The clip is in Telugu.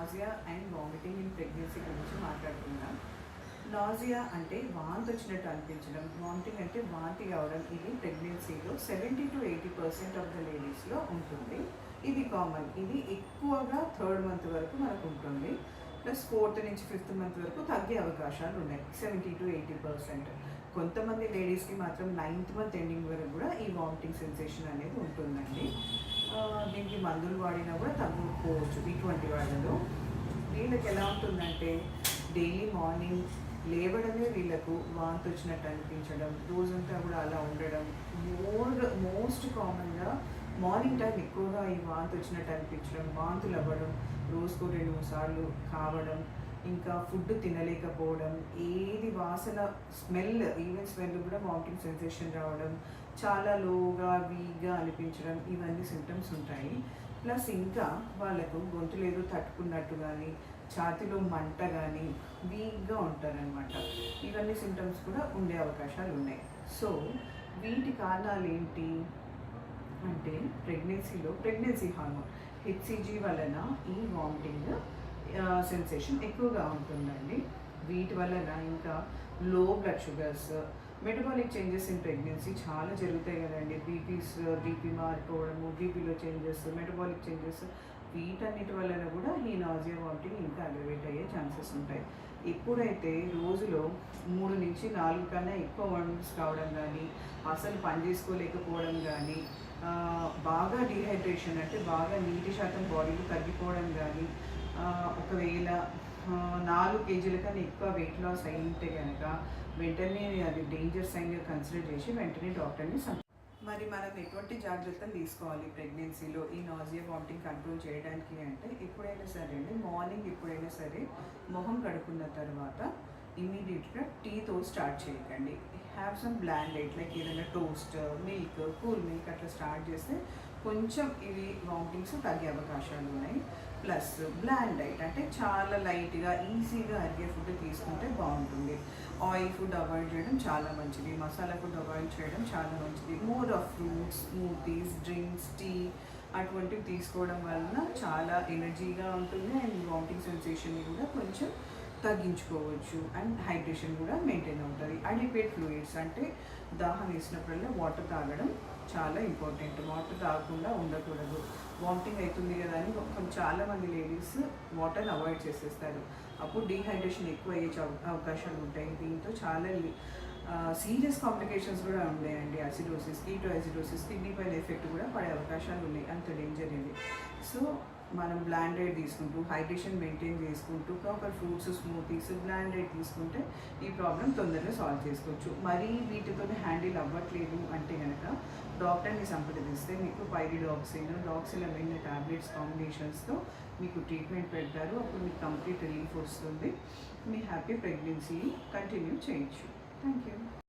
Nausea and vomiting in pregnancy గురించి మాట్లాడుకుందాం. నాజియా అంటే వాంతి వచ్చినట్టు అనిపించడం, వామిటింగ్ అంటే వాంతి కావడం. ఇది ప్రెగ్నెన్సీలో 70-80% ఆఫ్ ద లేడీస్లో ఉంటుంది. ఇది కామన్. ఇది ఎక్కువగా 3rd మంత్ వరకు మనకు ఉంటుంది. ప్లస్ 4th నుంచి 5th మంత్ వరకు తగ్గే అవకాశాలు ఉన్నాయి, 70-80%. కొంతమంది లేడీస్కి మాత్రం 9th మంత్ ఎండింగ్ వరకు కూడా ఈ వామిటింగ్ సెన్సేషన్ అనేది ఉంటుందండి. దీనికి మందులు వాడినా కూడా తగ్గిపోవచ్చు. ఇటువంటి వాళ్ళలో వీళ్ళకి ఎలా ఉంటుందంటే డైలీ మార్నింగ్ లేవడమే వీళ్ళకు వాంతి వచ్చినట్టు అనిపించడం, రోజంతా కూడా అలా ఉండడం. మోస్ట్ కామన్గా మార్నింగ్ టైం ఎక్కువగా ఈ వాంతి వచ్చినట్టు అనిపించడం, వాంతులు అవ్వడం, రోజుకు 2-3 సార్లు కావడం, ఇంకా ఫుడ్ తినలేకపోవడం, ఏది వాసన ఈవెన్ స్మెల్ కూడా వామిటింగ్ సెన్సేషన్ రావడం, చాలా లోగా వీక్గా అనిపించడం, ఇవన్నీ సిమ్టమ్స్ ఉంటాయి. ప్లస్ ఇంకా వాళ్ళకు గొంతులు ఏదో తట్టుకున్నట్టు కానీ, ఛాతీలో మంట కానీ, వీక్గా ఉంటారనమాట. ఇవన్నీ సిమ్టమ్స్ కూడా ఉండే అవకాశాలు ఉన్నాయి. సో వీటి కారణాలు ఏంటి అంటే ప్రెగ్నెన్సీ హార్మోన్ హెచ్సిజీ వలన ఈ వామిటింగ్ సెన్సేషన్ ఎక్కువగా ఉంటుందండి. వీటి వలన ఇంకా లో blood sugars, metabolic changes in pregnancy చాలా జరుగుతాయి కదండి. బీపీ మారిపోవడము, బీపీలో చేంజెస్, మెటబాలిక్ చేంజెస్, వీటన్నిటి వలన కూడా ఈ నాజియా వామిటింగ్ ఇంకా అగ్రవేట్ అయ్యే ఛాన్సెస్ ఉంటాయి. ఎప్పుడైతే రోజులో 3-4 కన్నా ఎక్కువ వామిటింగ్స్ కావడం కానీ, అసలు పని చేసుకోలేకపోవడం కానీ, బాగా డీహైడ్రేషన్ అంటే బాగా నీటి శాతం బాడీలో తగ్గిపోవడం కానీ, ఒకవేళ 4 kg కన్నా ఎక్కువ వెయిట్ లాస్ అయి ఉంటే కనుక వెంటనే అది డేంజర్ సైన్గా కన్సిడర్ చేసి వెంటనే డాక్టర్ని మరి మనం ఎటువంటి జాగ్రత్తలు తీసుకోవాలి ప్రెగ్నెన్సీలో ఈ నాజియా వామిటింగ్ కంట్రోల్ చేయడానికి అంటే, ఎప్పుడైనా సరే అండి మార్నింగ్ ఎప్పుడైనా సరే మొహం కడుక్కున్న తర్వాత ఇమీడియట్గా టీతో స్టార్ట్ చేయకండి. Have some bland diet, like ఏదైనా టోస్ట్, మిల్క్, కూల్ మిల్క్ అట్లా స్టార్ట్ చేస్తే కొంచెం ఇవి వామిటింగ్స్ తగ్గే అవకాశాలు ఉన్నాయి. ప్లస్ బ్లాండ్ డైట్ అంటే చాలా లైట్గా ఈజీగా అరిగే ఫుడ్ తీసుకుంటే బాగుంటుంది. ఆయిల్ ఫుడ్ అవాయిడ్ చేయడం చాలా మంచిది, మసాలా ఫుడ్ అవాయిడ్ చేయడం చాలా మంచిది. More of fruits, smoothies, drinks, tea అటువంటివి తీసుకోవడం వలన చాలా ఎనర్జీగా ఉంటుంది అండ్ వామిటింగ్ సెన్సేషన్ కూడా కొంచెం తగ్గించుకోవచ్చు అండ్ హైడ్రేషన్ కూడా మెయింటైన్ అవుతుంది. అడిక్వేట్ ఫ్లూయిడ్స్ అంటే దాహం వేసినప్పుడల్లా వాటర్ తాగడం చాలా ఇంపార్టెంట్. వాటర్ తాగకుండా ఉండకూడదు. వామిటింగ్ అవుతుంది కదా అని చాలామంది లేడీస్ వాటర్ని అవాయిడ్ చేసేస్తారు. అప్పుడు డీహైడ్రేషన్ ఎక్కువ అయ్యే అవకాశాలు ఉంటాయి. దీంతో చాలా సీరియస్ కాంప్లికేషన్స్ కూడా ఉన్నాయండి. అసిడోసిస్, కీటోయాసిడోసిస్, కిడ్నీ పైన ఎఫెక్ట్ కూడా పడే అవకాశాలు ఉన్నాయి. అంత డేంజర్ ఇది. సో మనం బ్లాండ్ డైట్ తీసుకుంటూ హైడ్రేషన్ మెయింటైన్ చేసుకుంటూ proper fruits, smoothies, bland diet తీసుకుంటే ఈ ప్రాబ్లం తొందరగా సాల్వ్ చేసుకోవచ్చు. మరీ వీటితో హ్యాండిల్ అవ్వట్లేదు అంటే కనుక డాక్టర్ని సంప్రదిస్తే మీకు పైరిడాక్సిన్, డాక్సిలమైన్ టాబ్లెట్స్ కాంబినేషన్స్తో మీకు ట్రీట్మెంట్ పెడతారు. అప్పుడు మీకు కంప్లీట్ రిలీఫ్ వస్తుంది. మీ హ్యాపీ ప్రెగ్నెన్సీ కంటిన్యూ చేయొచ్చు. Thank you.